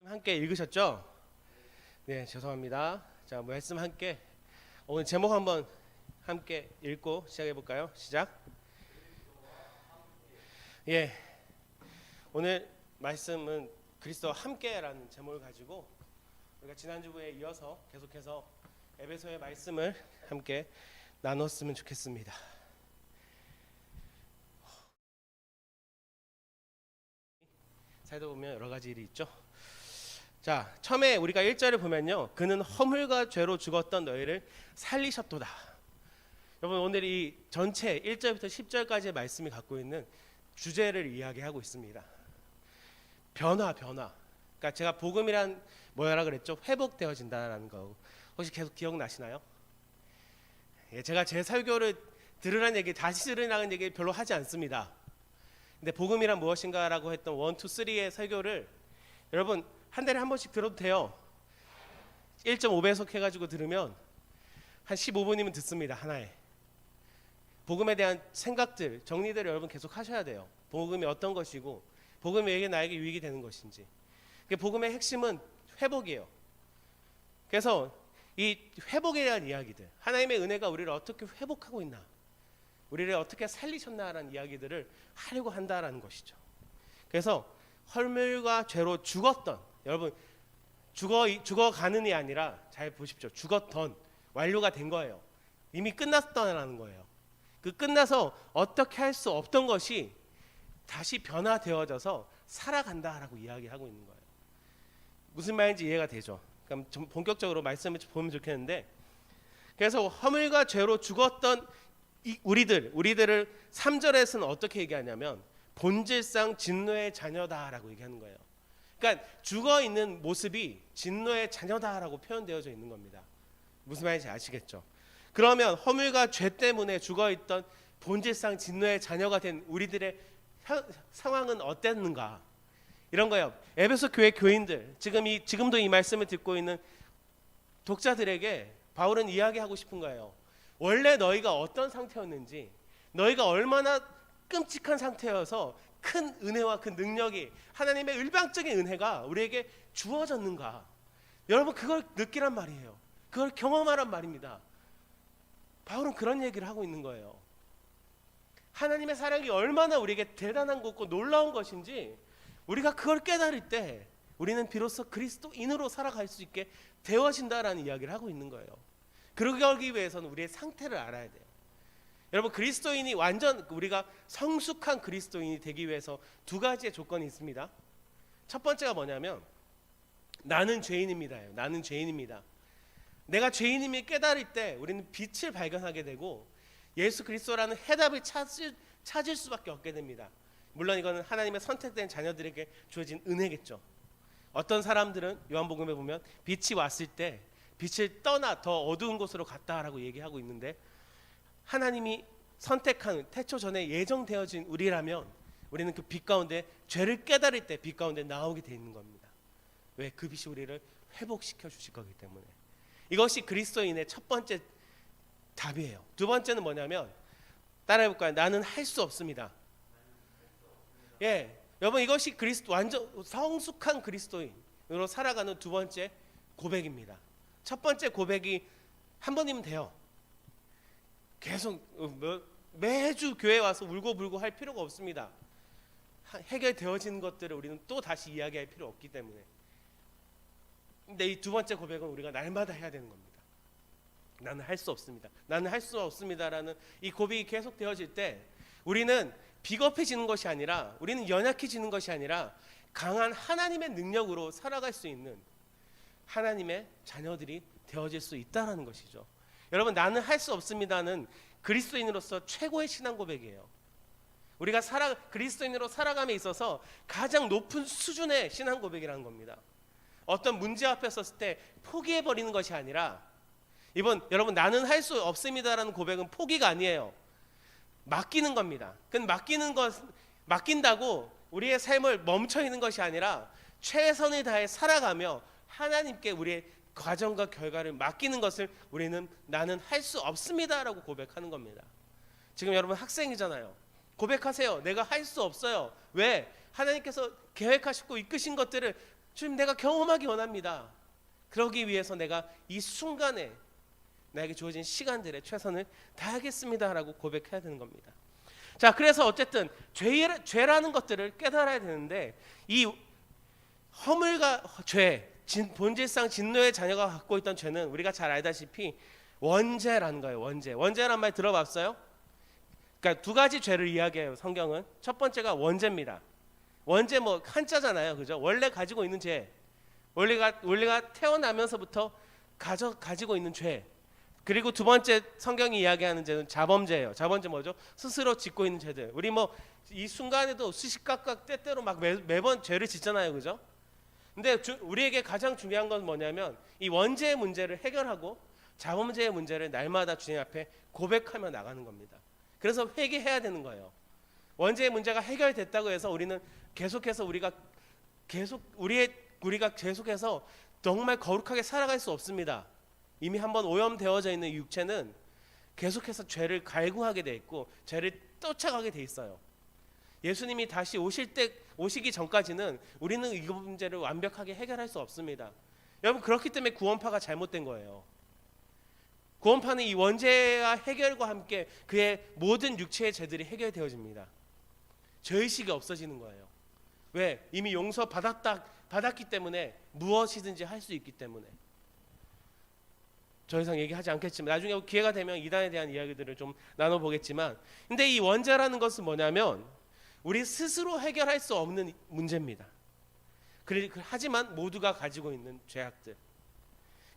함께 읽으셨죠? 네, 죄송합니다. 자, 말씀 함께 오늘 제목 한번 함께 읽고 시작해 볼까요? 시작. 예, 오늘 말씀은 그리스도와 함께라는 제목을 가지고 우리가 지난주에 이어서 계속해서 에베소의 말씀을 함께 나눴으면 좋겠습니다. 살다 보면 여러 가지 일이 있죠. 자, 처음에 우리가 1절을 보면요, 그는 허물과 죄로 죽었던 너희를 살리셨도다. 여러분, 오늘 이 전체 1절부터 10절까지의 말씀이 갖고 있는 주제를 이야기하고 있습니다. 변화. 그러니까 제가 복음이란 뭐라 그랬죠? 회복되어진다라는 거. 혹시 계속 기억나시나요? 예, 제가 제 설교를 들으라는 얘기, 다시 들으라는 얘기 별로 하지 않습니다. 근데 복음이란 무엇인가라고 했던 1, 2, 3의 설교를 여러분 한 달에 한 번씩 들어도 돼요. 1.5배속 해가지고 들으면 한 15분이면 듣습니다. 하나에. 복음에 대한 생각들, 정리들을 여러분 계속 하셔야 돼요. 복음이 어떤 것이고 복음이 왜 나에게 유익이 되는 것인지. 복음의 핵심은 회복이에요. 그래서 이 회복에 대한 이야기들, 하나님의 은혜가 우리를 어떻게 회복하고 있나, 우리를 어떻게 살리셨나라는 이야기들을 하려고 한다라는 것이죠. 그래서 허물과 죄로 죽었던, 여러분 죽어가는이 아니라 잘 보십시오. 죽었던, 완료가 된 거예요. 이미 끝났다는 거예요. 그 끝나서 어떻게 할 수 없던 것이 다시 변화되어져서 살아간다라고 이야기하고 있는 거예요. 무슨 말인지 이해가 되죠? 그럼 좀 본격적으로 말씀을 보면 좋겠는데, 그래서 허물과 죄로 죽었던 우리들을 3절에서는 어떻게 얘기하냐면 본질상 진노의 자녀다라고 얘기하는 거예요. 그러니까 죽어 있는 모습이 진노의 자녀다라고 표현되어져 있는 겁니다. 무슨 말인지 아시겠죠? 그러면 허물과 죄 때문에 죽어 있던 본질상 진노의 자녀가 된 우리들의 상황은 어땠는가? 이런 거예요. 에베소 교회 교인들, 지금도 이 말씀을 듣고 있는 독자들에게 바울은 이야기하고 싶은 거예요. 원래 너희가 어떤 상태였는지, 너희가 얼마나 끔찍한 상태여서 큰 은혜와 그 능력이, 하나님의 일방적인 은혜가 우리에게 주어졌는가. 여러분 그걸 느끼란 말이에요. 그걸 경험하란 말입니다. 바울은 그런 얘기를 하고 있는 거예요. 하나님의 사랑이 얼마나 우리에게 대단한 것고 놀라운 것인지 우리가 그걸 깨달을 때 우리는 비로소 그리스도인으로 살아갈 수 있게 되어진다라는 이야기를 하고 있는 거예요. 그러기 위해서는 우리의 상태를 알아야 돼요. 여러분 그리스도인이 우리가 성숙한 그리스도인이 되기 위해서 두 가지의 조건이 있습니다. 첫 번째가 뭐냐면 나는 죄인입니다예요. 나는 죄인입니다. 내가 죄인임을 깨달을 때 우리는 빛을 발견하게 되고 예수 그리스도라는 해답을 찾을 수밖에 없게 됩니다. 물론 이거는 하나님의 선택된 자녀들에게 주어진 은혜겠죠. 어떤 사람들은 요한복음에 보면 빛이 왔을 때 빛을 떠나 더 어두운 곳으로 갔다라고 얘기하고 있는데, 하나님이 선택한 태초 전에 예정되어진 우리라면 우리는 그 빛 가운데 죄를 깨달을 때 빛 가운데 나오게 돼 있는 겁니다. 왜? 그 빛이 우리를 회복시켜 주실 거기 때문에. 이것이 그리스도인의 첫 번째 답이에요. 두 번째는 뭐냐면, 따라해 볼까요? 나는 할 수 없습니다. 예, 여러분 이것이 완전 성숙한 그리스도인으로 살아가는 두 번째 고백입니다. 첫 번째 고백이 한 번이면 돼요. 계속 매주 교회 와서 울고불고 할 필요가 없습니다. 해결되어진 것들을 우리는 또 다시 이야기할 필요 없기 때문에. 근데 이 두 번째 고백은 우리가 날마다 해야 되는 겁니다. 나는 할 수 없습니다. 나는 할 수 없습니다라는 이 고백이 계속 되어질 때 우리는 비겁해지는 것이 아니라, 우리는 연약해지는 것이 아니라 강한 하나님의 능력으로 살아갈 수 있는 하나님의 자녀들이 되어질 수 있다는 것이죠. 여러분 나는 할 수 없습니다는 그리스도인으로서 최고의 신앙 고백이에요. 우리가 그리스도인으로 살아감에 있어서 가장 높은 수준의 신앙 고백이라는 겁니다. 어떤 문제 앞에 섰을 때 포기해버리는 것이 아니라, 여러분 나는 할 수 없습니다라는 고백은 포기가 아니에요. 맡기는 겁니다. 맡긴다고 우리의 삶을 멈춰 있는 것이 아니라 최선을 다해 살아가며 하나님께 우리의 과정과 결과를 맡기는 것을 우리는 나는 할 수 없습니다라고 고백하는 겁니다. 지금 여러분 학생이잖아요. 고백하세요. 내가 할 수 없어요. 왜? 하나님께서 계획하시고 이끄신 것들을 주님, 내가 경험하기 원합니다. 그러기 위해서 내가 이 순간에 나에게 주어진 시간들에 최선을 다하겠습니다 라고 고백해야 되는 겁니다. 자, 그래서 어쨌든 죄라는 것들을 깨달아야 되는데, 이 허물과 죄, 본질상 진노의 자녀가 갖고 있던 죄는 우리가 잘 알다시피 원죄라는 거예요. 원죄란 말 들어봤어요? 그러니까 두 가지 죄를 이야기해요, 성경은. 첫 번째가 원죄입니다. 원죄 뭐 한자잖아요, 그죠? 원래 가지고 있는 죄, 원래가 태어나면서부터 가지고 있는 죄. 그리고 두 번째 성경이 이야기하는 죄는 자범죄예요. 자범죄 뭐죠? 스스로 짓고 있는 죄들. 우리 뭐 이 순간에도 시시각각 때때로 막 매번 죄를 짓잖아요, 그죠? 근데 우리에게 가장 중요한 건 뭐냐면 이 원죄의 문제를 해결하고 자범죄의 문제를 날마다 주님 앞에 고백하며 나가는 겁니다. 그래서 회개해야 되는 거예요. 원죄의 문제가 해결됐다고 해서 우리는 계속해서 우리가 계속해서 정말 거룩하게 살아갈 수 없습니다. 이미 한번 오염되어져 있는 육체는 계속해서 죄를 갈구하게 돼 있고 죄를 쫓아가게 돼 있어요. 예수님이 다시 오시기 전까지는 우리는 이 문제를 완벽하게 해결할 수 없습니다. 여러분, 그렇기 때문에 구원파가 잘못된 거예요. 구원파는 이 원죄와 해결과 함께 그의 모든 육체의 죄들이 해결되어집니다. 죄의식이 없어지는 거예요. 왜? 이미 받았기 때문에 무엇이든지 할 수 있기 때문에. 더 이상 얘기하지 않겠지만 나중에 기회가 되면 이단에 대한 이야기들을 좀 나눠보겠지만, 근데 이 원죄라는 것은 뭐냐면 우리 스스로 해결할 수 없는 문제입니다. 하지만 모두가 가지고 있는 죄악들,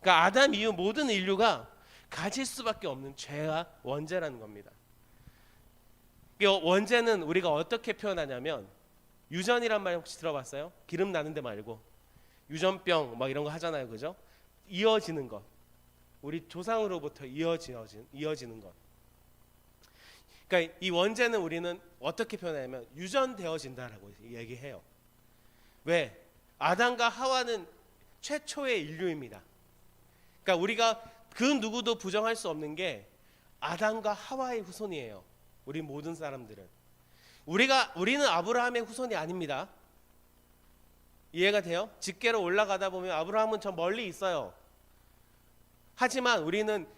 그러니까 아담 이후 모든 인류가 가질 수밖에 없는 죄가 원죄라는 겁니다. 원죄는 우리가 어떻게 표현하냐면, 유전이란 말 혹시 들어봤어요? 기름 나는 데 말고 유전병 막 이런 거 하잖아요, 그죠? 이어지는 것, 우리 조상으로부터 이어지는 것. 그러니까 이 원죄는 우리는 어떻게 표현하냐면 유전되어진다라고 얘기해요. 왜? 아담과 하와는 최초의 인류입니다. 그러니까 우리가 그 누구도 부정할 수 없는 게 아담과 하와의 후손이에요. 우리 모든 사람들은. 우리는 아브라함의 후손이 아닙니다. 이해가 돼요? 직계로 올라가다 보면 아브라함은 저 멀리 있어요. 하지만 우리는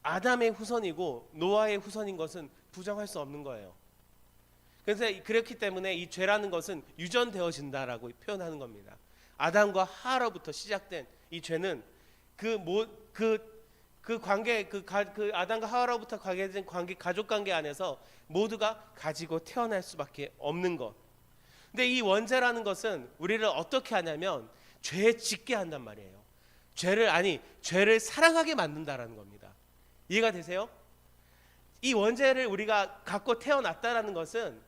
아담의 후손이고 노아의 후손인 것은 부정할 수 없는 거예요. 그래서 그렇기 때문에 이 죄라는 것은 유전되어진다라고 표현하는 겁니다. 아담과 하와로부터 시작된 이 죄는 그 관계, 그 아담과 하와로부터 관계된 가족 관계 안에서 모두가 가지고 태어날 수밖에 없는 것. 근데 이 원죄라는 것은 우리를 어떻게 하냐면 죄에 짓게 한단 말이에요. 죄를 사랑하게 만든다라는 겁니다. 이해가 되세요? 이 원죄를 우리가 갖고 태어났다라는 것은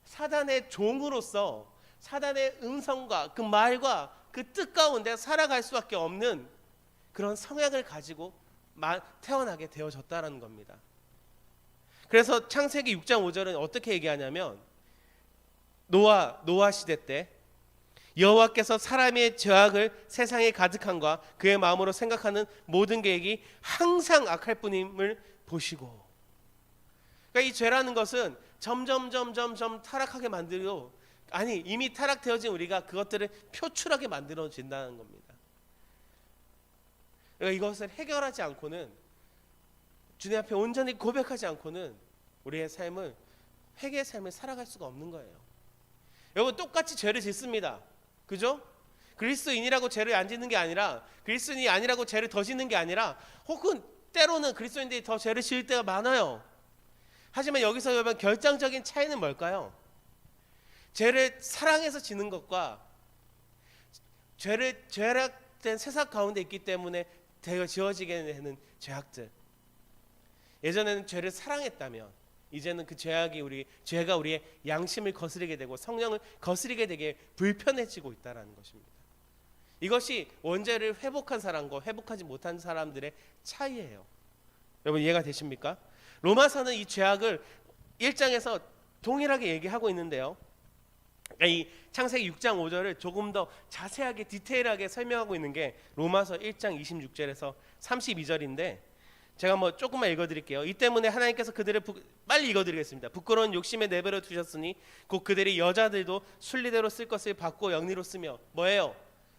사단의 종으로서 사단의 음성과 그 말과 그 뜻 가운데 살아갈 수밖에 없는 그런 성향을 가지고 태어나게 되어졌다라는 겁니다. 그래서 창세기 6장 5절은 어떻게 얘기하냐면, 노아 시대 때 여호와께서 사람의 죄악을 세상에 가득함과 그의 마음으로 생각하는 모든 계획이 항상 악할 뿐임을 보시고. 그러니까 이 죄라는 것은 점점 타락하게 만들고, 이미 타락되어진 우리가 그것들을 표출하게 만들어진다는 겁니다. 그러니까 이것을 해결하지 않고는, 주님 앞에 온전히 고백하지 않고는 우리의 삶을, 회개의 삶을 살아갈 수가 없는 거예요. 여러분, 똑같이 죄를 짓습니다. 그죠? 그리스도인이라고 죄를 안 짓는 게 아니라, 그리스도인이 아니라고 죄를 더 짓는 게 아니라, 혹은 때로는 그리스도인들이 더 죄를 지을 때가 많아요. 하지만 여기서 여러분, 결정적인 차이는 뭘까요? 죄를 사랑해서 지는 것과 죄악된 세상 가운데 있기 때문에 지어지게 되는 죄악들. 예전에는 죄를 사랑했다면 이제는 그 죄가 우리의 양심을 거스르게 되고 성령을 거스르게 되게 불편해지고 있다는 것입니다. 이것이 원죄를 회복한 사람과 회복하지 못한 사람들의 차이예요. 여러분, 이해가 되십니까? 로마서는 이 죄악을 1장에서 동일하게 얘기하고 있는데요. 이 창세기 6장 5절을 조금 더 자세하게 디테일하게 설명하고 있는 게 로마서 1장 26절에서 32절인데, 제가 조금만 읽어드릴게요. 이 때문에 하나님께서 그들을 빨리 읽어드리겠습니다. 부끄러운 욕심에 내버려 두셨으니 곧 그들이 여자들도 순리대로 쓸 것을 받고 영리로 쓰며, 뭐예요?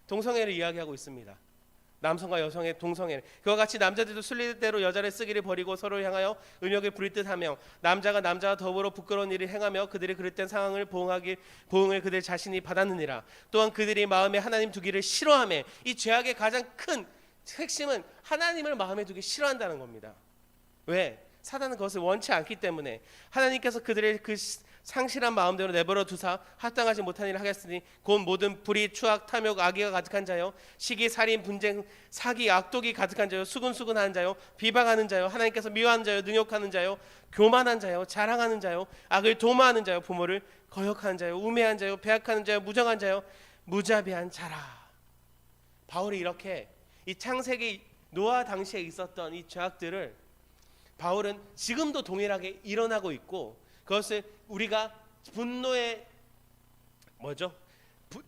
동성애를 이야기하고 있습니다. 남성과 여성의 동성애. 그와 같이 남자들도 순리대로 여자를 쓰기를 버리고 서로 향하여 은욕을 부릴 듯하며 남자가 남자와 더불어 부끄러운 일을 행하며 그들이 그릇된 상황을 보응을 그들 자신이 받았느니라. 또한 그들이 마음에 하나님 두기를 싫어하며, 이 죄악의 가장 큰 핵심은 하나님을 마음에 두기 싫어한다는 겁니다. 왜? 사단은 그것을 원치 않기 때문에. 하나님께서 그들의 그 상실한 마음대로 내버려 두사 합당하지 못한 일을 하겠으니 곧 모든 불의, 추악, 탐욕, 악의가 가득한 자요, 시기, 살인, 분쟁, 사기, 악독이 가득한 자요, 수근수근하는 자요, 비방하는 자요, 하나님께서 미워하는 자요, 능욕하는 자요, 교만한 자요, 자랑하는 자요, 악을 도모하는 자요, 부모를 거역하는 자요, 우매한 자요, 배악하는 자요, 무정한 자요, 무자비한 자라. 바울이 이렇게 이 창세기 노아 당시에 있었던 이 죄악들을 바울은 지금도 동일하게 일어나고 있고, 그것을 우리가 분노의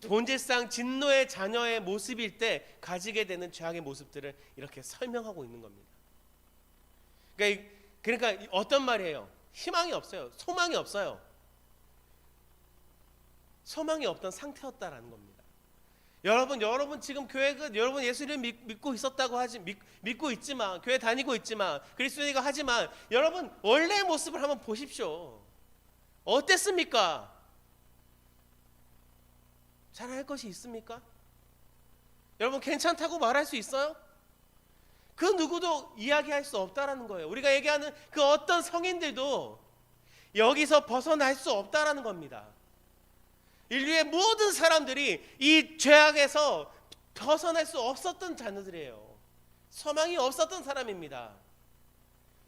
본질상 진노의 자녀의 모습일 때 가지게 되는 죄악의 모습들을 이렇게 설명하고 있는 겁니다. 그러니까 어떤 말이에요? 희망이 없어요. 소망이 없어요. 소망이 없던 상태였다라는 겁니다. 여러분 지금 여러분 예수를 믿고 있었다고 믿고 있지만, 교회 다니고 있지만, 그리스도인이고 하지만, 여러분 원래의 모습을 한번 보십시오. 어땠습니까? 잘할 것이 있습니까? 여러분 괜찮다고 말할 수 있어요? 그 누구도 이야기할 수 없다라는 거예요. 우리가 얘기하는 그 어떤 성인들도 여기서 벗어날 수 없다라는 겁니다. 인류의 모든 사람들이 이 죄악에서 벗어날 수 없었던 자녀들이에요. 소망이 없었던 사람입니다.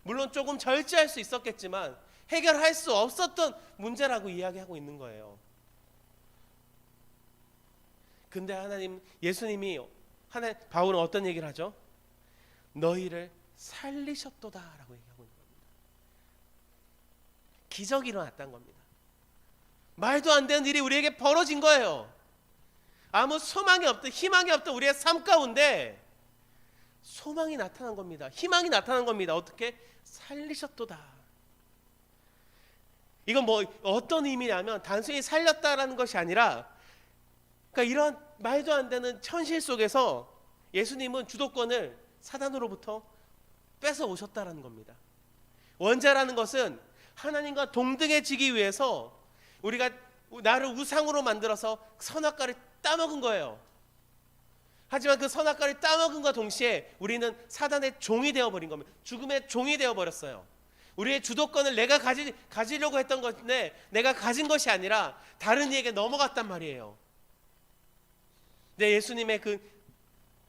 물론 조금 절제할 수 있었겠지만 해결할 수 없었던 문제라고 이야기하고 있는 거예요. 근데 예수님이 바울은 어떤 얘기를 하죠? 너희를 살리셨도다라고 얘기하고 있는 겁니다. 기적이 일어났다는 겁니다. 말도 안 되는 일이 우리에게 벌어진 거예요. 아무 소망이 없던, 희망이 없던 우리의 삶 가운데 소망이 나타난 겁니다. 희망이 나타난 겁니다. 어떻게? 살리셨도다. 이건 어떤 의미냐면 단순히 살렸다라는 것이 아니라, 그러니까 이런 말도 안 되는 현실 속에서 예수님은 주도권을 사단으로부터 뺏어 오셨다라는 겁니다. 원죄라는 것은 하나님과 동등해지기 위해서 우리가 나를 우상으로 만들어서 선악과를 따먹은 거예요. 하지만 그 선악과를 따먹은과 동시에 우리는 사단의 종이 되어버린 겁니다. 죽음의 종이 되어버렸어요. 우리의 주도권을 내가 가지려고 했던 건데 내가 가진 것이 아니라 다른 이에게 넘어갔단 말이에요. 근데 예수님의 그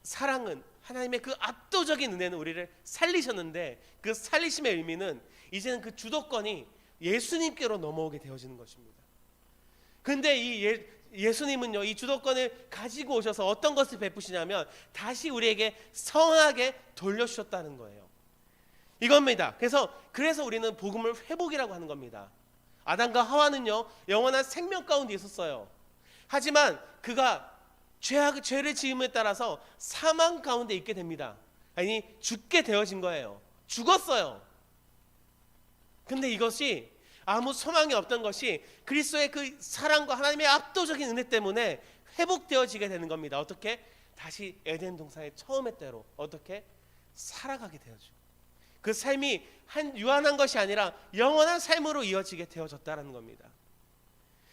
사랑은, 하나님의 그 압도적인 은혜는 우리를 살리셨는데, 그 살리심의 의미는 이제는 그 주도권이 예수님께로 넘어오게 되어지는 것입니다. 근데 이 예수님은요, 이 주도권을 가지고 오셔서 어떤 것을 베푸시냐면 다시 우리에게 성하게 돌려주셨다는 거예요. 이겁니다. 그래서 우리는 복음을 회복이라고 하는 겁니다. 아담과 하와는요, 영원한 생명 가운데 있었어요. 하지만 그가 죄를 지음에 따라서 사망 가운데 있게 됩니다. 아니, 죽게 되어진 거예요. 죽었어요. 근데 이것이 아무 소망이 없던 것이 그리스도의 그 사랑과 하나님의 압도적인 은혜 때문에 회복되어지게 되는 겁니다. 어떻게? 다시 에덴 동산의 처음의 때로 어떻게? 살아가게 되어지고, 그 삶이 유한한 것이 아니라 영원한 삶으로 이어지게 되어졌다는 겁니다.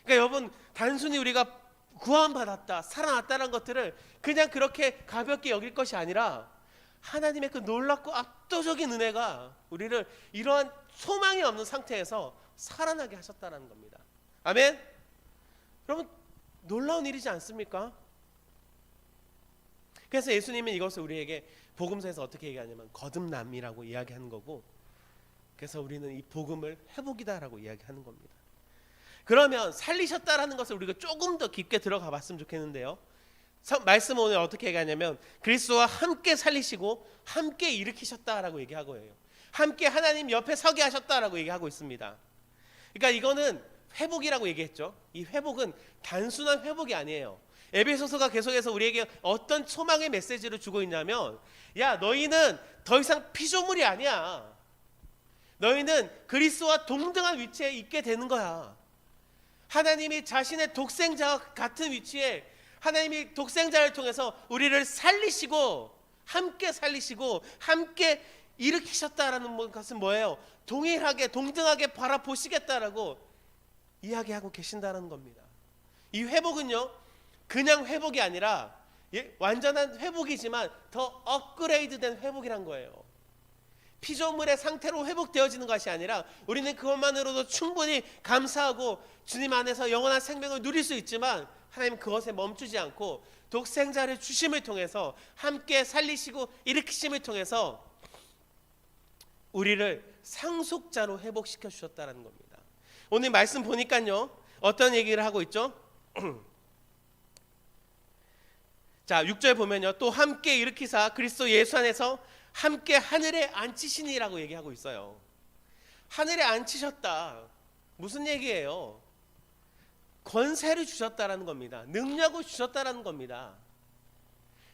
그러니까 여러분, 단순히 우리가 구원받았다, 살아났다는 것들을 그냥 그렇게 가볍게 여길 것이 아니라 하나님의 그 놀랍고 압도적인 은혜가 우리를 이러한 소망이 없는 상태에서 살아나게 하셨다는 겁니다. 아멘? 여러분, 놀라운 일이지 않습니까? 그래서 예수님은 이것을 우리에게 복음서에서 어떻게 얘기하냐면 거듭남이라고 이야기하는 거고, 그래서 우리는 이 복음을 회복이다라고 이야기하는 겁니다. 그러면 살리셨다라는 것을 우리가 조금 더 깊게 들어가 봤으면 좋겠는데요. 말씀은 오늘 어떻게 얘기하냐면 그리스도와 함께 살리시고 함께 일으키셨다라고 얘기하고 해요. 함께 하나님 옆에 서게 하셨다라고 얘기하고 있습니다. 그러니까 이거는 회복이라고 얘기했죠. 이 회복은 단순한 회복이 아니에요. 에베소서가 계속해서 우리에게 어떤 소망의 메시지를 주고 있냐면, 야, 너희는 더 이상 피조물이 아니야. 너희는 그리스도와 동등한 위치에 있게 되는 거야. 하나님이 자신의 독생자와 같은 위치에 하나님이 독생자를 통해서 우리를 살리시고 함께 살리시고 함께 일으키셨다라는 것은 뭐예요? 동일하게 동등하게 바라보시겠다라고 이야기하고 계신다는 겁니다. 이 회복은요 그냥 회복이 아니라 완전한 회복이지만 더 업그레이드된 회복이란 거예요. 피조물의 상태로 회복되어지는 것이 아니라 우리는 그것만으로도 충분히 감사하고 주님 안에서 영원한 생명을 누릴 수 있지만 하나님은 그것에 멈추지 않고 독생자를 주심을 통해서 함께 살리시고 일으키심을 통해서 우리를 상속자로 회복시켜 주셨다는 겁니다. 오늘 말씀 보니까요 어떤 얘기를 하고 있죠? 자 6절 보면요 또 함께 일으키사 그리스도 예수 안에서 함께 하늘에 앉히시니라고 얘기하고 있어요. 하늘에 앉히셨다. 무슨 얘기예요? 권세를 주셨다라는 겁니다. 능력을 주셨다라는 겁니다.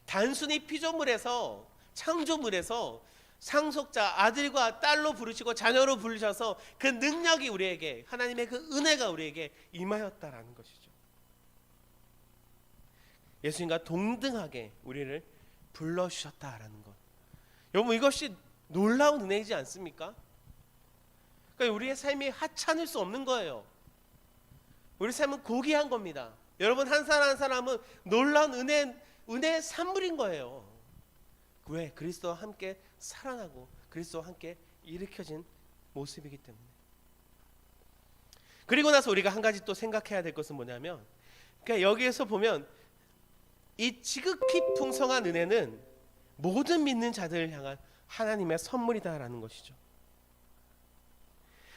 단순히 피조물에서 창조물에서 상속자 아들과 딸로 부르시고 자녀로 부르셔서 그 능력이 우리에게 하나님의 그 은혜가 우리에게 임하였다라는 것이죠. 예수님과 동등하게 우리를 불러주셨다라는 것. 여러분 이것이 놀라운 은혜이지 않습니까? 그러니까 우리의 삶이 하찮을 수 없는 거예요. 우리 삶은 고귀한 겁니다. 여러분 한 사람 한 사람은 놀라운 은혜의 산물인 거예요. 왜? 그리스도와 함께 살아나고 그리스도와 함께 일으켜진 모습이기 때문에. 그리고 나서 우리가 한 가지 또 생각해야 될 것은 뭐냐면 그러니까 여기에서 보면 이 지극히 풍성한 은혜는 모든 믿는 자들을 향한 하나님의 선물이다라는 것이죠.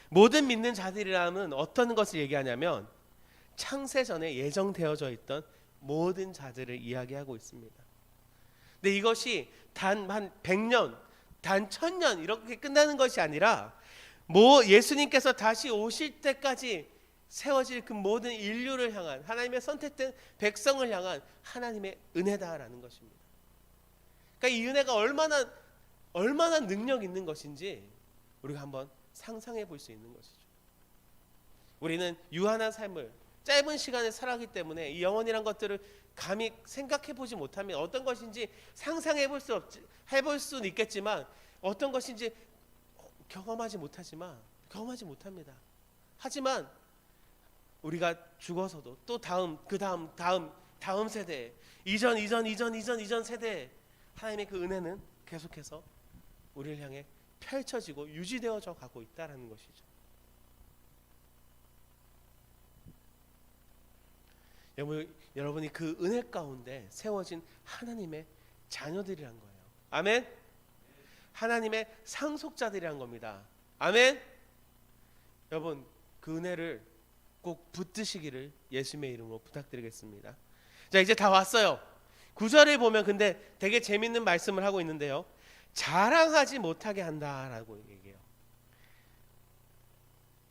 모든 믿는 자들이라면 어떤 것을 얘기하냐면 창세전에 예정되어져 있던 모든 자들을 이야기하고 있습니다. 근데 이것이 단 한 100년, 단 1000년 이렇게 끝나는 것이 아니라 예수님께서 다시 오실 때까지 세워질 그 모든 인류를 향한 하나님의 선택된 백성을 향한 하나님의 은혜다라는 것입니다. 그러니까 이 은혜가 얼마나 능력 있는 것인지 우리가 한번 상상해 볼 수 있는 것이죠. 우리는 유한한 삶을 짧은 시간에 살아가기 때문에 이 영원이란 것들을 감히 생각해 보지 못하면 어떤 것인지 상상해 볼 수는 있겠지만 어떤 것인지 경험하지 못합니다. 하지만 우리가 죽어서도 또 다음 세대 이전 세대에 하나님의 그 은혜는 계속해서 우리를 향해 펼쳐지고 유지되어져 가고 있다는 것이죠. 여러분이 그 은혜 가운데 세워진 하나님의 자녀들이란 거예요. 아멘. 하나님의 상속자들이란 겁니다. 아멘. 여러분 그 은혜를 꼭 붙드시기를 예수님의 이름으로 부탁드리겠습니다. 자 이제 다 왔어요. 9절을 보면 근데 되게 재밌는 말씀을 하고 있는데요. 자랑하지 못하게 한다라고 얘기해요.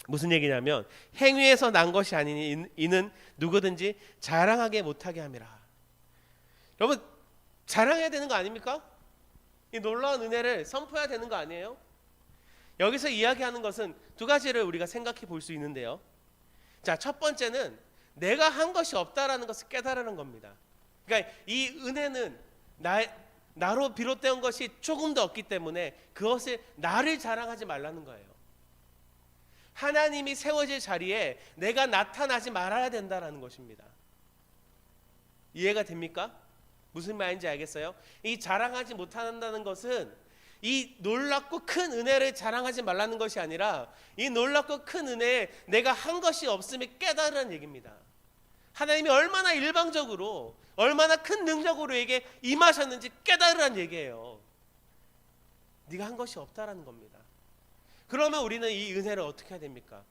무슨 얘기냐면 행위에서 난 것이 아니니 이는 누구든지 자랑하게 못하게 함이라. 여러분 자랑해야 되는 거 아닙니까? 이 놀라운 은혜를 선포해야 되는 거 아니에요? 여기서 이야기하는 것은 두 가지를 우리가 생각해 볼 수 있는데요. 자, 첫 번째는 내가 한 것이 없다라는 것을 깨달으는 겁니다. 그러니까 이 은혜는 나로 비롯된 것이 조금도 없기 때문에 그것을 나를 자랑하지 말라는 거예요. 하나님이 세워질 자리에 내가 나타나지 말아야 된다는 것입니다. 이해가 됩니까? 무슨 말인지 알겠어요? 이 자랑하지 못한다는 것은 이 놀랍고 큰 은혜를 자랑하지 말라는 것이 아니라 이 놀랍고 큰 은혜에 내가 한 것이 없음을 깨달으라는 얘기입니다. 하나님이 얼마나 일방적으로 얼마나 큰 능력으로 에게 임하셨는지 깨달으라는 얘기예요. 네가 한 것이 없다라는 겁니다. 그러면 우리는 이 은혜를 어떻게 해야 됩니까?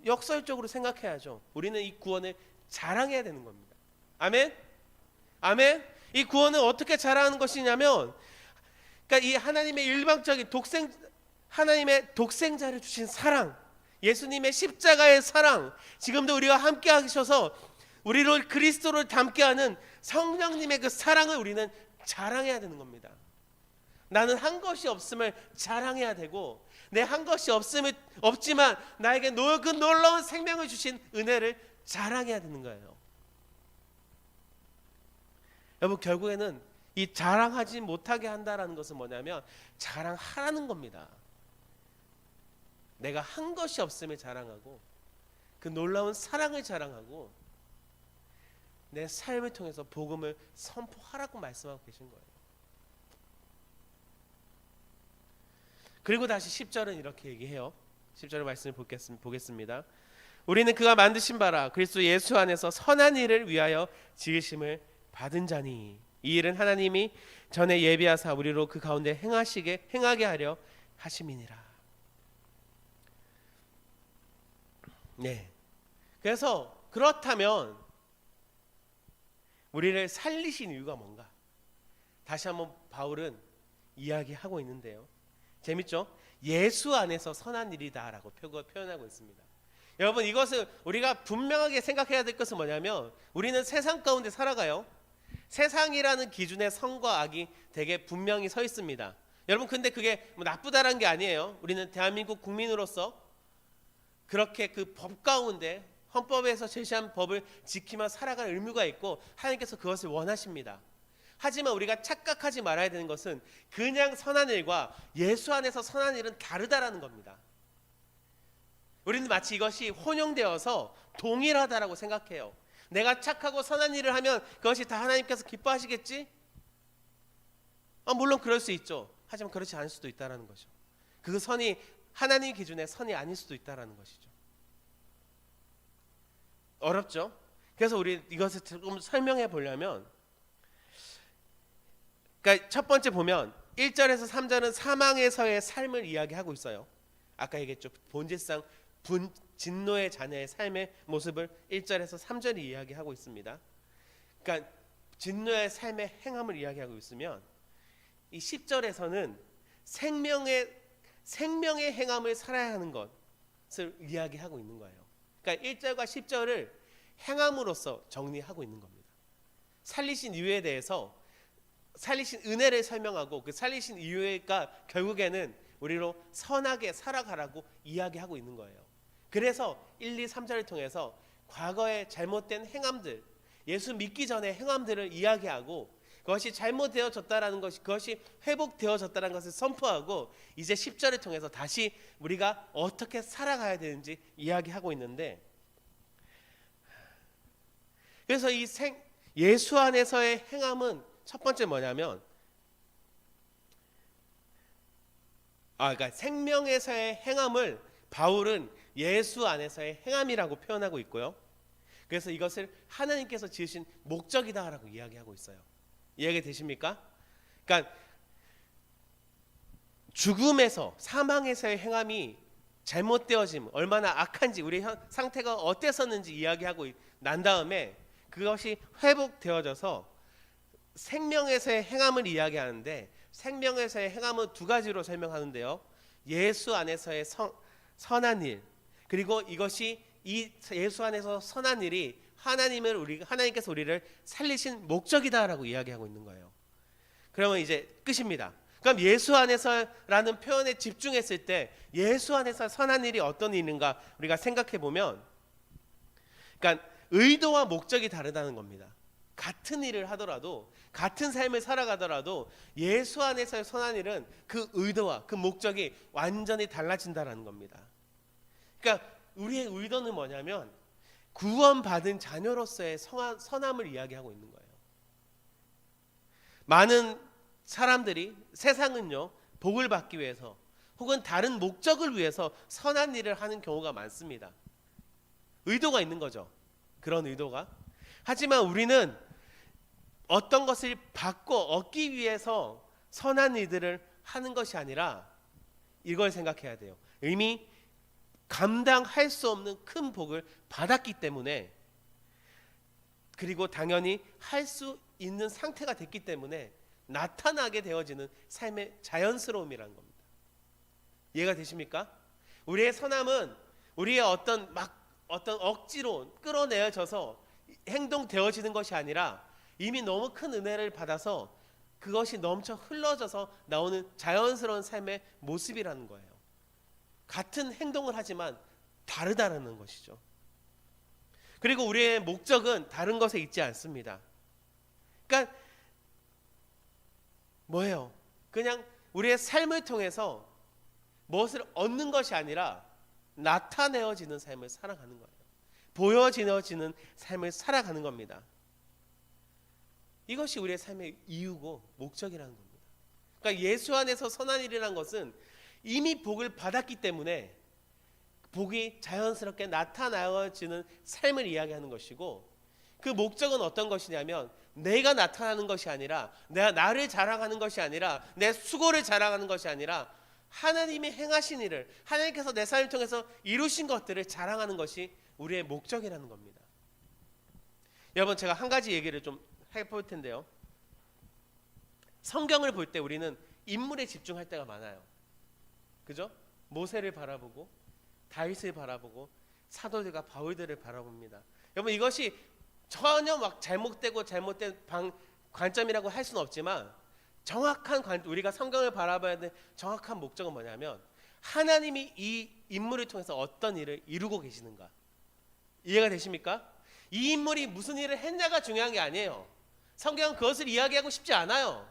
역설적으로 생각해야죠. 우리는 이 구원을 자랑해야 되는 겁니다. 아멘? 아멘? 이 구원을 어떻게 자랑하는 것이냐면 그러니까 이 하나님의 일방적인 하나님의 독생자를 주신 사랑, 예수님의 십자가의 사랑, 지금도 우리와 함께 하셔서 우리를 그리스도를 닮게 하는 성령님의 그 사랑을 우리는 자랑해야 되는 겁니다. 나는 한 것이 없음을 자랑해야 되고 내 한 것이 없지만 나에게 그 놀라운 생명을 주신 은혜를 자랑해야 되는 거예요. 여러분, 결국에는 이 자랑하지 못하게 한다라는 것은 뭐냐면 자랑하라는 겁니다. 내가 한 것이 없음을 자랑하고 그 놀라운 사랑을 자랑하고 내 삶을 통해서 복음을 선포하라고 말씀하고 계신 거예요. 그리고 다시 10절은 이렇게 얘기해요. 10절 말씀을 보겠습니다. 우리는 그가 만드신 바라 그리스도 예수 안에서 선한 일을 위하여 지으심을 받은 자니 이 일은 하나님이 전에 예비하사 우리로 그 가운데 행하게 하려 하심이니라. 네. 그래서 그렇다면 우리를 살리신 이유가 뭔가? 다시 한번 바울은 이야기하고 있는데요. 재밌죠? 예수 안에서 선한 일이다라고 표현하고 있습니다. 여러분, 이것을 우리가 분명하게 생각해야 될 것은 뭐냐면 우리는 세상 가운데 살아가요. 세상이라는 기준의 선과 악이 되게 분명히 서 있습니다. 여러분, 근데 그게 뭐 나쁘다라는 게 아니에요. 우리는 대한민국 국민으로서 그렇게 그 법 가운데 헌법에서 제시한 법을 지키며 살아갈 의무가 있고 하나님께서 그것을 원하십니다. 하지만 우리가 착각하지 말아야 되는 것은 그냥 선한 일과 예수 안에서 선한 일은 다르다라는 겁니다. 우리는 마치 이것이 혼용되어서 동일하다라고 생각해요. 내가 착하고 선한 일을 하면 그것이 다 하나님께서 기뻐하시겠지? 물론 그럴 수 있죠. 하지만 그렇지 않을 수도 있다는 것이죠. 그 선이 하나님 기준의 선이 아닐 수도 있다는 것이죠. 어렵죠? 그래서 우리 이것을 조금 설명해 보려면, 그러니까 첫 번째 보면 1절에서 3절은 사망에서의 삶을 이야기하고 있어요. 아까 얘기했죠. 본질상 진노의 자녀의 삶의 모습을 1절에서 3절이 이야기하고 있습니다. 그러니까 진노의 삶의 행함을 이야기하고 있으면 이 10절에서는 생명의 행함을 살아야 하는 것을 이야기하고 있는 거예요. 그러니까 1절과 10절을 행함으로써 정리하고 있는 겁니다. 살리신 이유에 대해서 살리신 은혜를 설명하고 그 살리신 이유가 결국에는 우리로 선하게 살아가라고 이야기하고 있는 거예요. 그래서 1, 2, 3절을 통해서 과거의 잘못된 행함들, 예수 믿기 전의 행함들을 이야기하고 그것이 잘못되어졌다라는 것이 그것이 회복되어졌다는 것을 선포하고 이제 10절을 통해서 다시 우리가 어떻게 살아가야 되는지 이야기하고 있는데, 그래서 이 예수 안에서의 행함은 첫 번째 뭐냐면 그러니까 생명에서의 행함을 바울은 예수 안에서의 행함이라고 표현하고 있고요. 그래서 이것을 하나님께서 지으신 목적이다라고 이야기하고 있어요. 이해가 되십니까? 그러니까 죽음에서 사망에서의 행함이 잘못되어짐, 얼마나 악한지 우리 상태가 어땠었는지 이야기하고 난 다음에 그것이 회복되어져서 생명에서의 행함을 이야기하는데, 생명에서의 행함은 두 가지로 설명하는데요. 예수 안에서의 선한 일, 그리고 이것이 이 예수 안에서 선한 일이 하나님께서 우리를 살리신 목적이다라고 이야기하고 있는 거예요. 그러면 이제 끝입니다. 그럼 예수 안에서라는 표현에 집중했을 때 예수 안에서 선한 일이 어떤 일인가 우리가 생각해 보면, 그러니까 의도와 목적이 다르다는 겁니다. 같은 일을 하더라도 같은 삶을 살아가더라도 예수 안에서의 선한 일은 그 의도와 그 목적이 완전히 달라진다는 겁니다. 그러니까 우리의 의도는 뭐냐면 구원받은 자녀로서의 선함을 이야기하고 있는 거예요. 많은 사람들이 세상은요 복을 받기 위해서 혹은 다른 목적을 위해서 선한 일을 하는 경우가 많습니다. 의도가 있는 거죠. 그런 의도가. 하지만 우리는 어떤 것을 받고 얻기 위해서 선한 일들을 하는 것이 아니라 이걸 생각해야 돼요. 이미 감당할 수 없는 큰 복을 받았기 때문에, 그리고 당연히 할 수 있는 상태가 됐기 때문에 나타나게 되어지는 삶의 자연스러움이라는 겁니다. 이해가 되십니까? 우리의 선함은 우리의 어떤 억지로 끌어내어져서 행동되어지는 것이 아니라 이미 너무 큰 은혜를 받아서 그것이 넘쳐 흘러져서 나오는 자연스러운 삶의 모습이라는 거예요. 같은 행동을 하지만 다르다는 것이죠. 그리고 우리의 목적은 다른 것에 있지 않습니다. 그러니까 뭐예요? 그냥 우리의 삶을 통해서 무엇을 얻는 것이 아니라 나타내어지는 삶을 살아가는 거예요. 보여지는 삶을 살아가는 겁니다. 이것이 우리의 삶의 이유고 목적이라는 겁니다. 그러니까 예수 안에서 선한 일이라는 것은 이미 복을 받았기 때문에 복이 자연스럽게 나타나어지는 삶을 이야기하는 것이고, 그 목적은 어떤 것이냐면 내가 나타나는 것이 아니라, 내가 나를 자랑하는 것이 아니라, 내 수고를 자랑하는 것이 아니라 하나님이 행하신 일을, 하나님께서 내 삶을 통해서 이루신 것들을 자랑하는 것이 우리의 목적이라는 겁니다. 여러분, 제가 한 가지 얘기를 좀 해볼 텐데요. 성경을 볼 때 우리는 인물에 집중할 때가 많아요. 그죠? 모세를 바라보고 다윗을 바라보고 사도들과 바울들을 바라봅니다. 여러분, 이것이 전혀 막 잘못된 관점이라고 할 수는 없지만, 정확한 우리가 성경을 바라봐야 되는 정확한 목적은 뭐냐면, 하나님이 이 인물을 통해서 어떤 일을 이루고 계시는가. 이해가 되십니까? 이 인물이 무슨 일을 했냐가 중요한 게 아니에요. 성경은 그것을 이야기하고 싶지 않아요.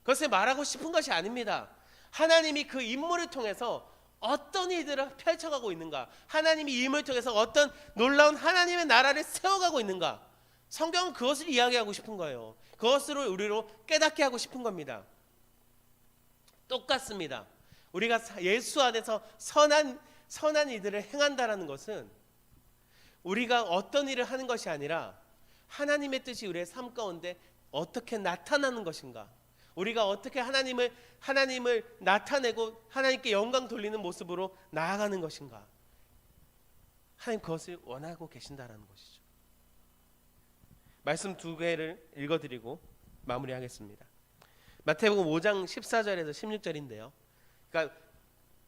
그것을 말하고 싶은 것이 아닙니다. 하나님이 그 인물을 통해서 어떤 일들을 펼쳐가고 있는가, 하나님이 이 인물을 통해서 어떤 놀라운 하나님의 나라를 세워가고 있는가, 성경은 그것을 이야기하고 싶은 거예요. 그것으로 우리로 깨닫게 하고 싶은 겁니다. 똑같습니다. 우리가 예수 안에서 선한 일들을 행한다라는 것은 우리가 어떤 일을 하는 것이 아니라 하나님의 뜻이 우리의 삶 가운데 어떻게 나타나는 것인가, 우리가 어떻게 하나님을 나타내고 하나님께 영광 돌리는 모습으로 나아가는 것인가, 하나님 그것을 원하고 계신다라는 것이죠. 말씀 두 개를 읽어드리고 마무리하겠습니다. 마태복음 5장 14절에서 16절인데요. 그러니까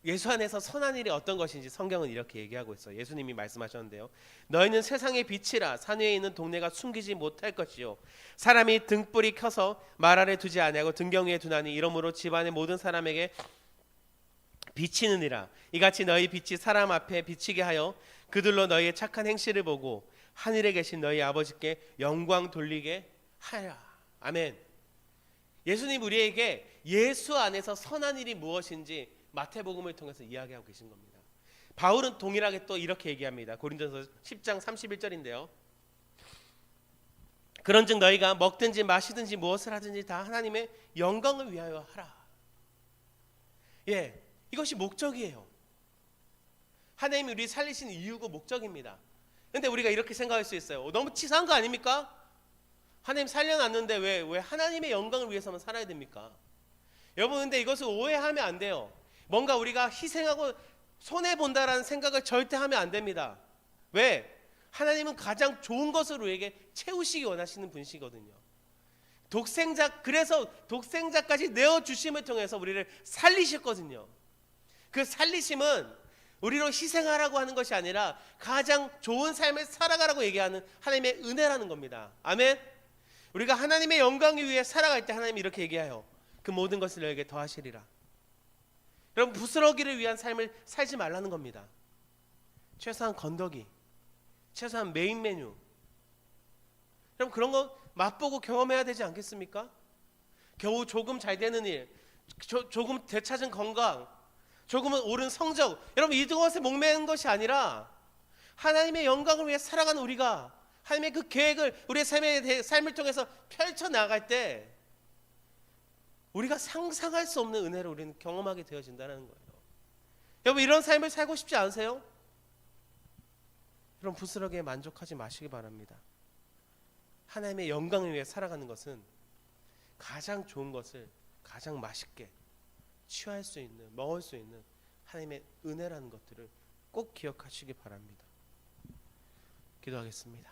예수 안에서 선한 일이 어떤 것인지 성경은 이렇게 얘기하고 있어요. 예수님이 말씀하셨는데요. 너희는 세상의 빛이라. 산 위에 있는 동네가 숨기지 못할 것이요, 사람이 등불이 켜서 말 아래 두지 아니하고 등경 위에 두나니 이러므로 집안의 모든 사람에게 비치느니라. 이같이 너희 빛이 사람 앞에 비치게 하여 그들로 너희의 착한 행실을 보고 하늘에 계신 너희 아버지께 영광 돌리게 하라. 아멘. 예수님 우리에게 예수 안에서 선한 일이 무엇인지 마태복음을 통해서 이야기하고 계신 겁니다. 바울은 동일하게 또 이렇게 얘기합니다. 고린도전서 10장 31절인데요. 그런즉 너희가 먹든지 마시든지 무엇을 하든지 다 하나님의 영광을 위하여 하라. 예, 이것이 목적이에요. 하나님이 우리 살리신 이유고 목적입니다. 근데 우리가 이렇게 생각할 수 있어요. 너무 치사한 거 아닙니까? 하나님 살려놨는데 왜 하나님의 영광을 위해서만 살아야 됩니까? 여러분, 근데 이것을 오해하면 안 돼요. 뭔가 우리가 희생하고 손해본다라는 생각을 절대 하면 안 됩니다. 왜? 하나님은 가장 좋은 것을 우리에게 채우시기 원하시는 분이시거든요. 그래서 독생자까지 내어주심을 통해서 우리를 살리셨거든요. 그 살리심은 우리로 희생하라고 하는 것이 아니라 가장 좋은 삶을 살아가라고 얘기하는 하나님의 은혜라는 겁니다. 아멘. 우리가 하나님의 영광을 위해 살아갈 때 하나님이 이렇게 얘기해요. 그 모든 것을 너에게 더하시리라. 여러분, 부스러기를 위한 삶을 살지 말라는 겁니다. 최소한 건더기, 최소한 메인 메뉴, 여러분 그런 거 맛보고 경험해야 되지 않겠습니까? 겨우 조금 잘 되는 일, 조금 되찾은 건강, 조금은 옳은 성적, 여러분 이것에 목매는 것이 아니라 하나님의 영광을 위해 살아가는 우리가 하나님의 그 계획을 우리의 삶을 통해서 펼쳐나갈 때 우리가 상상할 수 없는 은혜를 우리는 경험하게 되어진다는 거예요. 여러분, 이런 삶을 살고 싶지 않으세요? 그럼 부스러기에 만족하지 마시기 바랍니다. 하나님의 영광을 위해 살아가는 것은 가장 좋은 것을 가장 맛있게 취할 수 있는, 먹을 수 있는 하나님의 은혜라는 것들을 꼭 기억하시기 바랍니다. 기도하겠습니다.